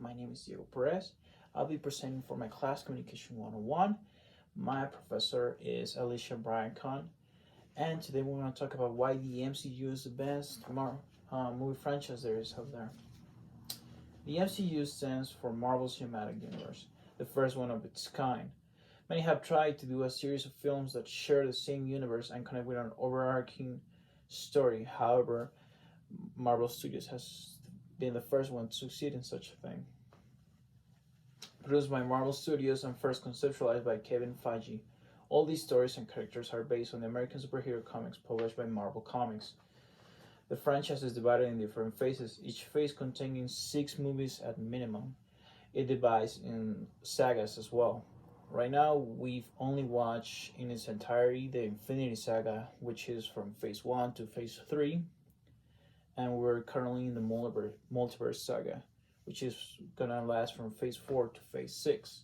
My name is Diego Perez. I'll be presenting for my class Communication 101. My professor is Alicia Bryan Khan, and today we're going to talk about why the MCU is the best movie franchise there is out there. The MCU stands for Marvel Cinematic Universe, the first one of its kind. Many have tried to do a series of films that share the same universe and connect with an overarching story. However, Marvel Studios has been the first one to succeed in such a thing. Produced by Marvel Studios and first conceptualized by Kevin Feige, all these stories and characters are based on the American superhero comics published by Marvel Comics. The franchise is divided in different phases, each phase containing 6 movies at minimum. It divides in sagas as well. Right now, we've only watched in its entirety the Infinity Saga, which is from phase 1 to phase 3, and we're currently in the Multiverse Saga, which is gonna last from phase 4 to phase 6.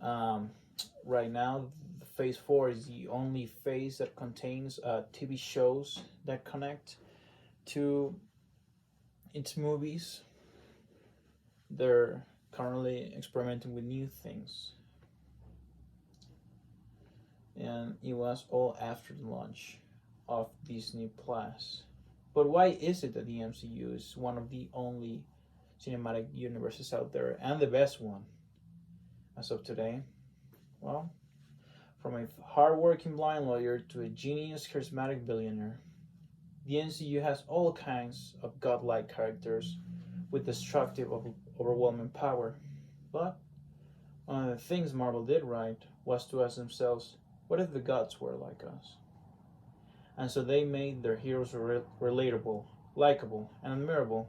Right now, phase 4 is the only phase that contains TV shows that connect to its movies. They're currently experimenting with new things, and it was all after the launch of Disney Plus. But why is it that the MCU is one of the only cinematic universes out there and the best one as of today? Well, from a hardworking blind lawyer to a genius charismatic billionaire, the MCU has all kinds of godlike characters with destructive, overwhelming power. But one of the things Marvel did right was to ask themselves, what if the gods were like us? And so they made their heroes relatable, likable, and admirable.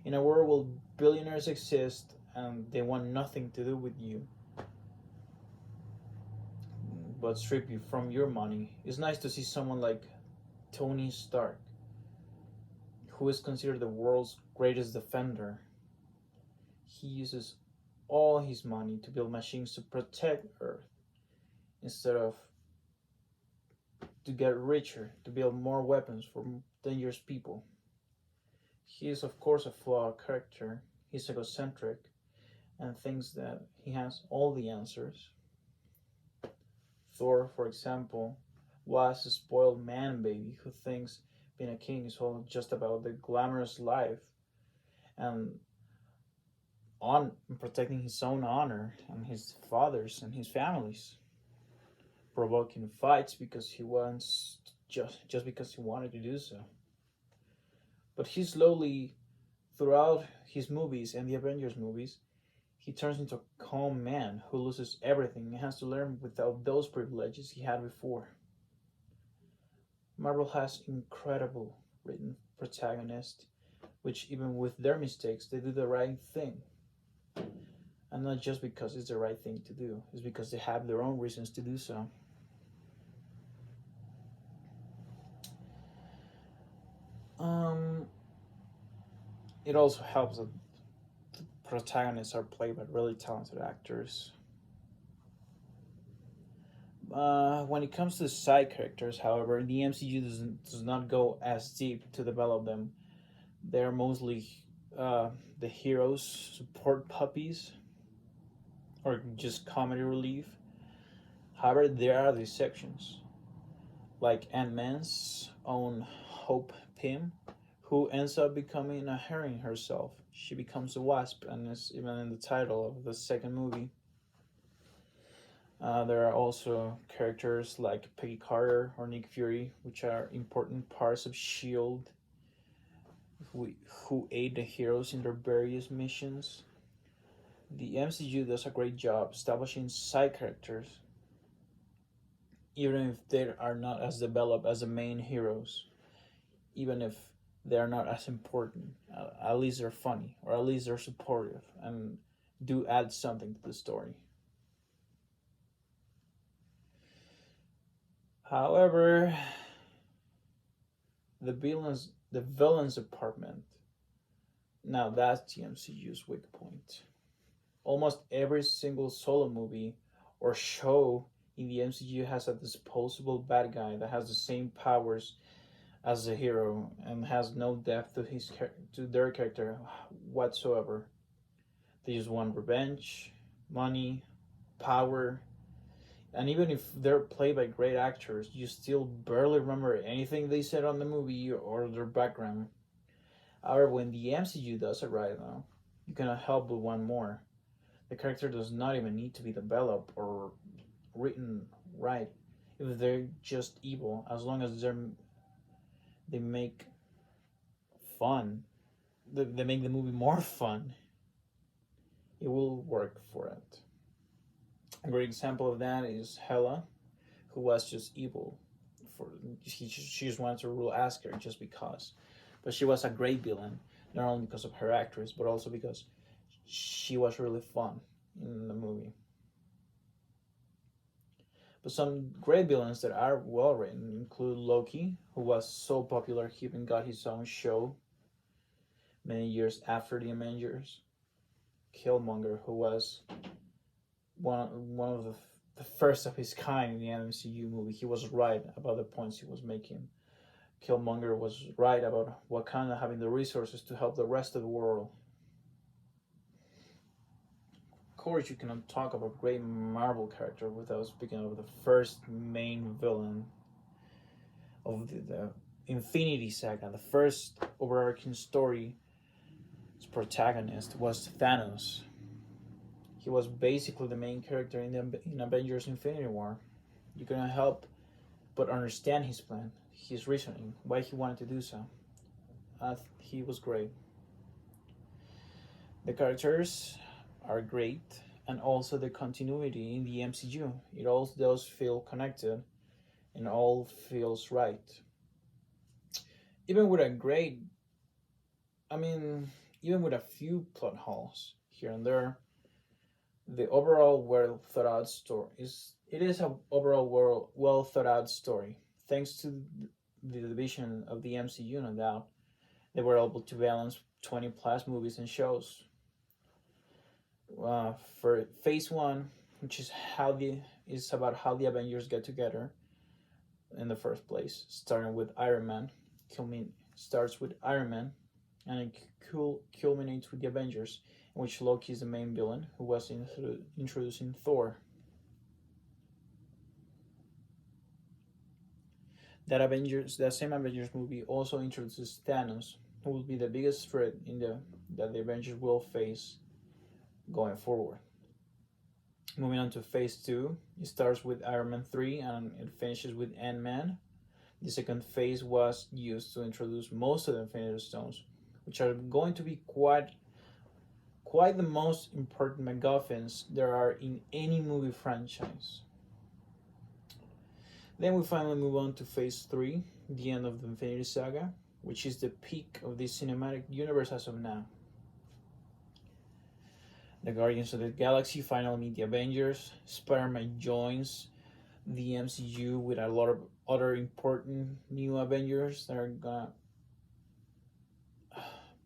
In a world where billionaires exist and they want nothing to do with you but strip you from your money, it's nice to see someone like Tony Stark, who is considered the world's greatest defender. He uses all his money to build machines to protect Earth instead of to get richer, to build more weapons for dangerous people. He is, of course, a flawed character. He's egocentric and thinks that he has all the answers. Thor, for example, was a spoiled man baby who thinks being a king is all just about the glamorous life and on protecting his own honor and his father's and his family's, provoking fights because he wants just because he wanted to do so. But he slowly, throughout his movies and the Avengers movies, he turns into a calm man who loses everything and has to learn without those privileges he had before. Marvel has incredible written protagonists, which even with their mistakes, they do the right thing. And not just because it's the right thing to do, it's because they have their own reasons to do so. It also helps that the protagonists are played by really talented actors. When it comes to side characters, however, the MCU does not go as deep to develop them. They're mostly the heroes' support puppies or just comedy relief. However, there are the exceptions, like Ant-Man's own Hope Pym, who ends up becoming a herring herself. She becomes a wasp and is even in the title of the second movie. There are also characters like Peggy Carter or Nick Fury, which are important parts of S.H.I.E.L.D., who aid the heroes in their various missions. The MCU does a great job establishing side characters, even if they are not as developed as the main heroes, even if they are not as important. At least they're funny, or at least they're supportive, and do add something to the story. However, the villains department, now that's the MCU's weak point. Almost every single solo movie or show in the MCU has a disposable bad guy that has the same powers as the hero and has no depth to their character whatsoever. They just want revenge, money, power, and even if they're played by great actors, you still barely remember anything they said on the movie or their background. However, when the MCU does it right now, you cannot help but want more. The character does not even need to be developed or written right if they're just evil, as long as they make fun, they make the movie more fun, it will work for it. A great example of that is Hela, who was just evil. For she just wanted to rule Asgard just because, but she was a great villain, not only because of her actress, but also because she was really fun in the movie. But some great villains that are well written include Loki, who was so popular he even got his own show many years after the Avengers. Killmonger, who was one of the first of his kind in the MCU movie. He was right about the points he was making. Killmonger was right about Wakanda having the resources to help the rest of the world. Of course, you cannot talk about a great Marvel character without speaking of the first main villain of the Infinity Saga. The first overarching story protagonist was Thanos. He was basically the main character in Avengers Infinity War. You cannot help but understand his plan, his reasoning, why he wanted to do so. He was great. The characters are great, and also the continuity in the MCU. It all does feel connected, and all feels right. Even with a great, I mean, even with a few plot holes here and there, the overall well thought out story is a overall well thought out story. Thanks to the division of the MCU, no doubt, they were able to balance 20 plus movies and shows. For Phase One, which is about how the Avengers get together in the first place, starting with Iron Man, starts with Iron Man, and it culminates with the Avengers, in which Loki is the main villain who was introducing Thor. That same Avengers movie also introduces Thanos, who will be the biggest threat that the Avengers will face going forward. Moving on to Phase 2, it starts with Iron Man 3 and it finishes with Ant-Man. The second phase was used to introduce most of the Infinity Stones, which are going to be quite the most important MacGuffins there are in any movie franchise. Then we finally move on to Phase 3, the end of the Infinity Saga, which is the peak of the cinematic universe as of now. The Guardians of the Galaxy finally meet the Avengers. Spider-Man joins the MCU with a lot of other important new Avengers that are gonna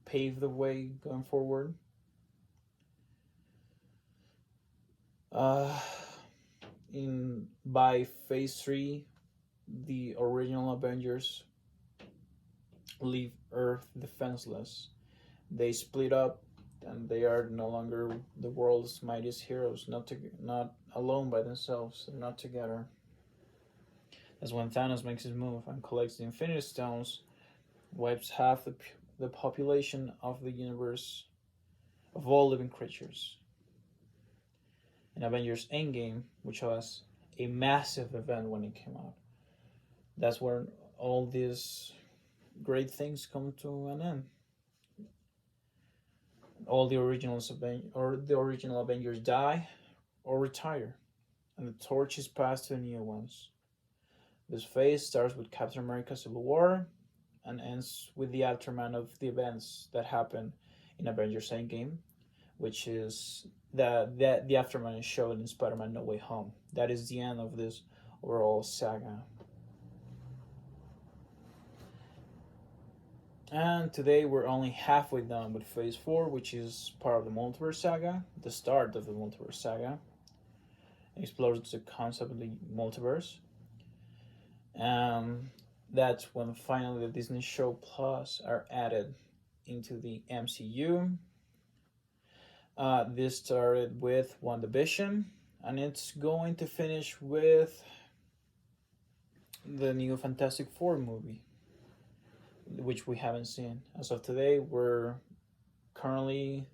pave the way going forward. By Phase 3, the original Avengers leave Earth defenseless. They split up, and they are no longer the world's mightiest heroes. Not alone by themselves. They're not together. That's when Thanos makes his move and collects the Infinity Stones, wipes half the population of the universe of all living creatures. In Avengers Endgame, which was a massive event when it came out, that's where all these great things come to an end. All the original Avengers die or retire, and the torch is passed to the new ones. This phase starts with Captain America: Civil War and ends with the aftermath of the events that happen in Avengers Endgame, which is the aftermath is shown in Spider-Man: No Way Home. That is the end of this overall saga. And today we're only halfway done with Phase 4, which is part of the Multiverse Saga, the start of the Multiverse Saga. It explores the concept of the multiverse. That's when finally the Disney Show Plus are added into the MCU. This started with WandaVision, and it's going to finish with the new Fantastic Four movie, which we haven't seen as of today. We're currently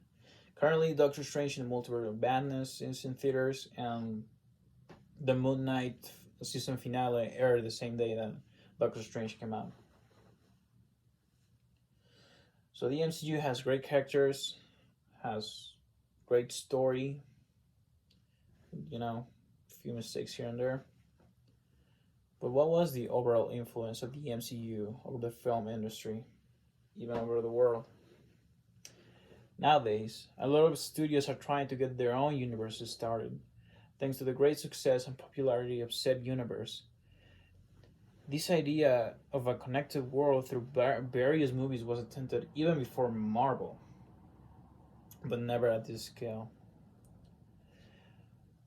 Doctor Strange in the Multiverse of Madness is in theaters, and the Moon Knight season finale aired the same day that Doctor Strange came out. So the MCU has great characters, has great story, a few mistakes here and there. But what was the overall influence of the MCU over the film industry, even over the world? Nowadays, a lot of studios are trying to get their own universes started, thanks to the great success and popularity of said universe. This idea of a connected world through various movies was attempted even before Marvel, but never at this scale.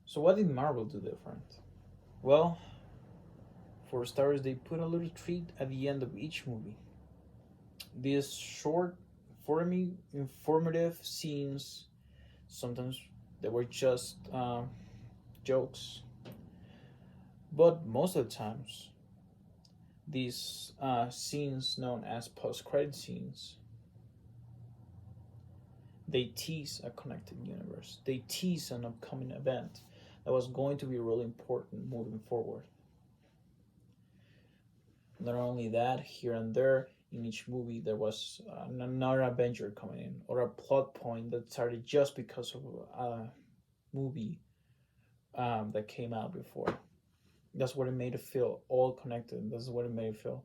So what did Marvel do different? Well, for starters, they put a little treat at the end of each movie. These short, informative scenes, sometimes they were just jokes, but most of the times, these scenes known as post-credit scenes, they tease a connected universe. They tease an upcoming event that was going to be really important moving forward. Not only that, here and there in each movie there was another Avenger coming in, or a plot point that started just because of a movie that came out before. That's what it made it feel all connected. That's what it made it feel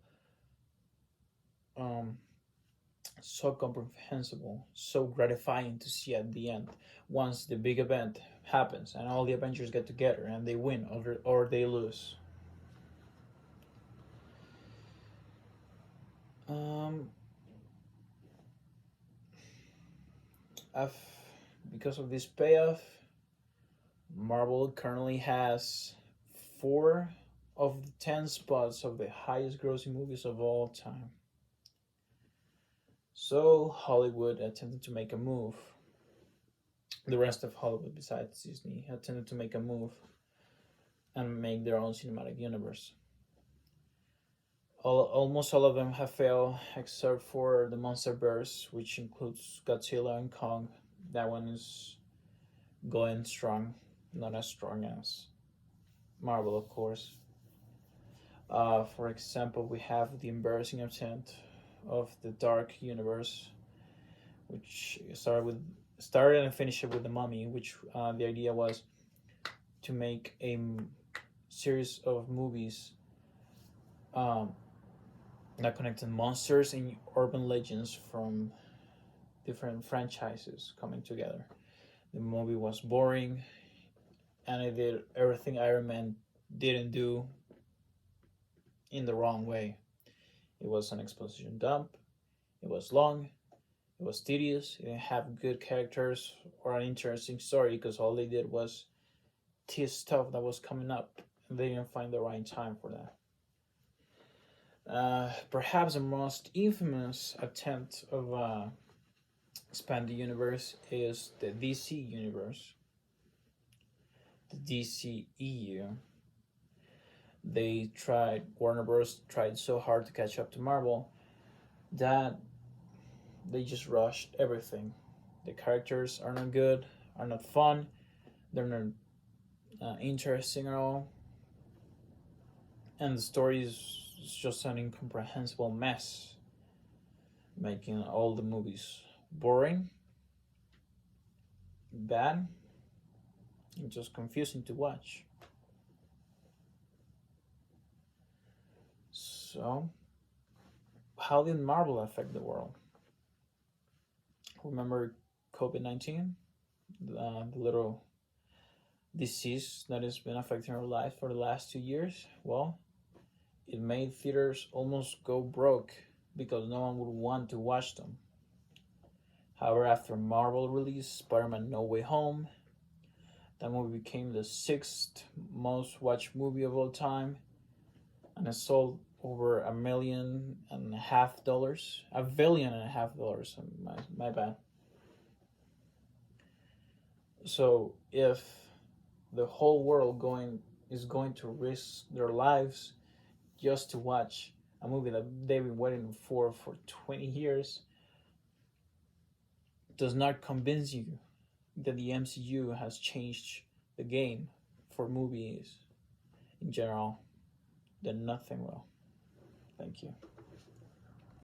so comprehensible, so gratifying to see at the end once the big event happens and all the Avengers get together and they win or they lose. Um, I've, because of this payoff, Marvel currently has 4 of the 10 spots of the highest grossing movies of all time. So Hollywood attempted to make a move. The rest of Hollywood, besides Disney, attempted to make a move and make their own cinematic universe. Almost all of them have failed, except for the MonsterVerse, which includes Godzilla and Kong. That one is going strong, not as strong as Marvel, of course. For example, we have the embarrassing attempt of the Dark Universe, which started and finished with the Mummy, which the idea was to make a series of movies that connected monsters and urban legends from different franchises coming together. The movie was boring, and it did everything Iron Man didn't do in the wrong way. It was an exposition dump. It was long. It was tedious. It didn't have good characters or an interesting story because all they did was tease stuff that was coming up, and they didn't find the right time for that. Perhaps the most infamous attempt of expand the universe is the DC universe, the DCEU. Warner Bros. Tried so hard to catch up to Marvel that they just rushed everything. The characters are not good, are not fun, they're not interesting at all, and the story is just an incomprehensible mess, making all the movies boring, bad, and just confusing to watch. So, how did Marvel affect the world? Remember COVID-19, the little disease that has been affecting our life for the last 2 years? Well, it made theaters almost go broke because no one would want to watch them. However, after Marvel released Spider-Man No Way Home, that movie became the 6th most watched movie of all time, and it sold over $1.5 million. $1.5 billion. My bad. So if the whole world is going to risk their lives just to watch a movie that they've been waiting for 20 years, does not convince you that the MCU has changed the game for movies in general, then nothing will. Thank you.